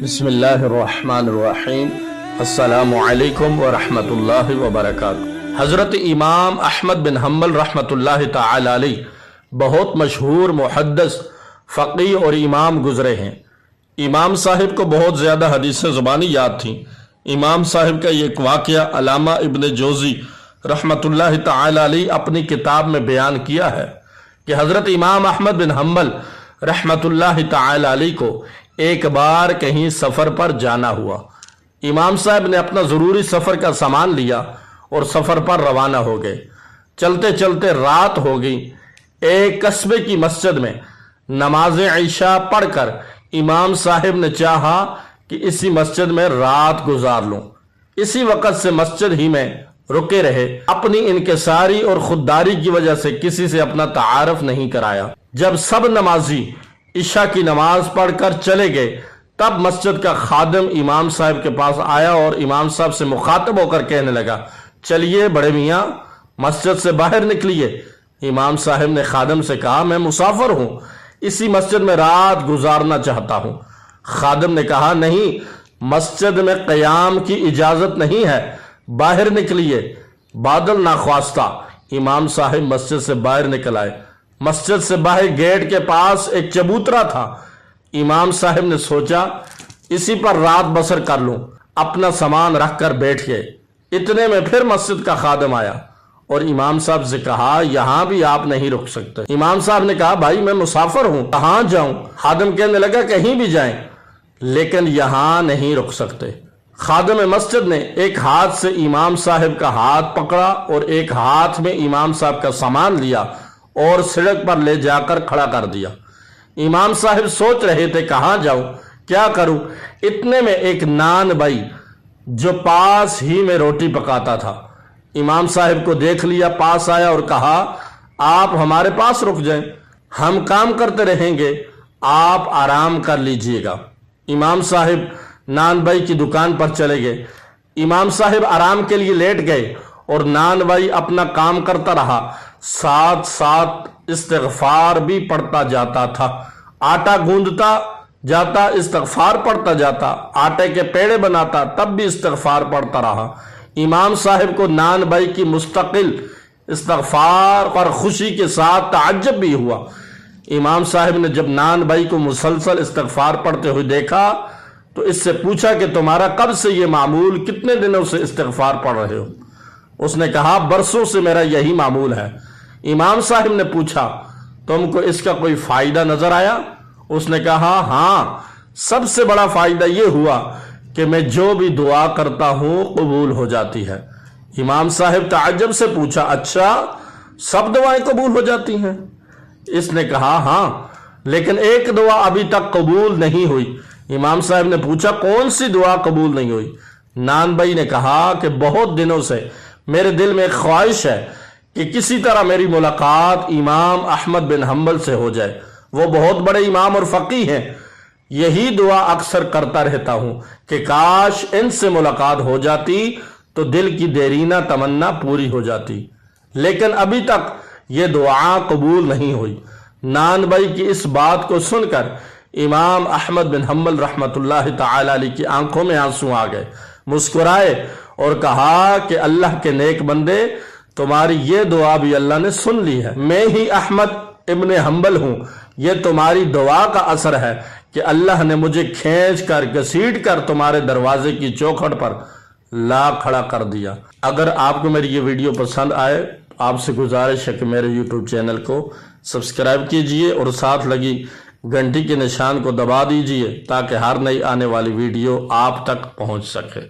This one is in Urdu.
بسم اللہ الرحمن الرحیم السلام علیکم ورحمۃ اللہ وبرکاتہ۔ حضرت امام احمد بن حنبل رحمۃ اللہ تعالی علیہ بہت مشہور محدث، فقیہ اور امام گزرے ہیں۔ امام صاحب کو بہت زیادہ حدیثیں زبانی یاد تھیں۔ امام صاحب کا یہ ایک واقعہ علامہ ابن جوزی رحمۃ اللہ تعالی علیہ اپنی کتاب میں بیان کیا ہے کہ حضرت امام احمد بن حنبل رحمۃ اللہ تعالی علیہ کو ایک بار کہیں سفر پر جانا ہوا۔ امام صاحب نے اپنا ضروری سفر کا سامان لیا اور سفر پر روانہ ہو گئے۔ چلتے چلتے رات ہو گئی۔ ایک قصبے کی مسجد میں نماز عشاء پڑھ کر امام صاحب نے چاہا کہ اسی مسجد میں رات گزار لوں۔ اسی وقت سے مسجد ہی میں رکے رہے۔ اپنی انکساری اور خودداری کی وجہ سے کسی سے اپنا تعارف نہیں کرایا۔ جب سب نمازی عشاء کی نماز پڑھ کر چلے گئے تب مسجد کا خادم امام صاحب کے پاس آیا اور امام صاحب سے مخاطب ہو کر کہنے لگا، چلیے بڑے میاں مسجد سے باہر نکلیے۔ امام صاحب نے خادم سے کہا، میں مسافر ہوں، اسی مسجد میں رات گزارنا چاہتا ہوں۔ خادم نے کہا، نہیں، مسجد میں قیام کی اجازت نہیں ہے، باہر نکلیے۔ بادل ناخواستہ امام صاحب مسجد سے باہر نکل آئے۔ مسجد سے باہر گیٹ کے پاس ایک چبوترا تھا۔ امام صاحب نے سوچا اسی پر رات بسر کر لوں، اپنا سامان رکھ کر بیٹھ گئے۔ اتنے میں پھر مسجد کا خادم آیا اور امام صاحب سے کہا، یہاں بھی آپ نہیں رک سکتے۔ امام صاحب نے کہا، بھائی میں مسافر ہوں، کہاں جاؤں؟ خادم کہنے لگا، کہیں بھی جائیں لیکن یہاں نہیں رک سکتے۔ خادم مسجد نے ایک ہاتھ سے امام صاحب کا ہاتھ پکڑا اور ایک ہاتھ میں امام صاحب کا سامان لیا اور سڑک پر لے جا کر کھڑا کر دیا۔ امام صاحب سوچ رہے تھے کہاں جاؤں، کیا کروں؟ اتنے میں ایک نان بھائی جو پاس ہی میں روٹی پکاتا تھا امام صاحب کو دیکھ لیا، پاس آیا اور کہا، آپ ہمارے پاس رک جائیں، ہم کام کرتے رہیں گے، آپ آرام کر لیجئے گا۔ امام صاحب نان بھائی کی دکان پر چلے گئے۔ امام صاحب آرام کے لیے لیٹ گئے اور نان بھائی اپنا کام کرتا رہا، ساتھ ساتھ استغفار بھی پڑھتا جاتا تھا۔ آٹا گوندتا جاتا، استغفار پڑھتا جاتا، آٹے کے پیڑے بناتا، تب بھی استغفار پڑھتا رہا۔ امام صاحب کو نان بھائی کی مستقل استغفار پر خوشی کے ساتھ تعجب بھی ہوا۔ امام صاحب نے جب نان بھائی کو مسلسل استغفار پڑھتے ہوئے دیکھا تو اس سے پوچھا کہ تمہارا کب سے یہ معمول، کتنے دنوں سے استغفار پڑھ رہے ہو؟ اس نے کہا، برسوں سے میرا یہی معمول ہے۔ امام صاحب نے پوچھا، تم کو اس کا کوئی فائدہ نظر آیا؟ اس نے کہا، ہاں، سب سے بڑا فائدہ یہ ہوا کہ میں جو بھی دعا کرتا ہوں قبول ہو جاتی ہے۔ امام صاحب تعجب سے پوچھا، اچھا سب دعائیں قبول ہو جاتی ہیں؟ اس نے کہا، ہاں، لیکن ایک دعا ابھی تک قبول نہیں ہوئی۔ امام صاحب نے پوچھا، کون سی دعا قبول نہیں ہوئی؟ نان بھائی نے کہا کہ بہت دنوں سے میرے دل میں ایک خواہش ہے کہ کسی طرح میری ملاقات امام احمد بن حنبل سے ہو جائے، وہ بہت بڑے امام اور فقیہ ہیں۔ یہی دعا اکثر کرتا رہتا ہوں کہ کاش ان سے ملاقات ہو جاتی تو دل کی دیرینہ تمنا پوری ہو جاتی، لیکن ابھی تک یہ دعا قبول نہیں ہوئی۔ نان بھائی کی اس بات کو سن کر امام احمد بن حنبل رحمۃ اللہ تعالی علیہ کی آنکھوں میں آنسو آ گئے، مسکرائے اور کہا کہ اللہ کے نیک بندے، تمہاری یہ دعا بھی اللہ نے سن لی ہے۔ میں ہی احمد ابن حنبل ہوں، یہ تمہاری دعا کا اثر ہے کہ اللہ نے مجھے کھینچ کر گھسیٹ کر تمہارے دروازے کی چوکھٹ پر لا کھڑا کر دیا۔ اگر آپ کو میری یہ ویڈیو پسند آئے تو آپ سے گزارش ہے کہ میرے یوٹیوب چینل کو سبسکرائب کیجئے اور ساتھ لگی گھنٹی کے نشان کو دبا دیجئے تاکہ ہر نئی آنے والی ویڈیو آپ تک پہنچ سکے۔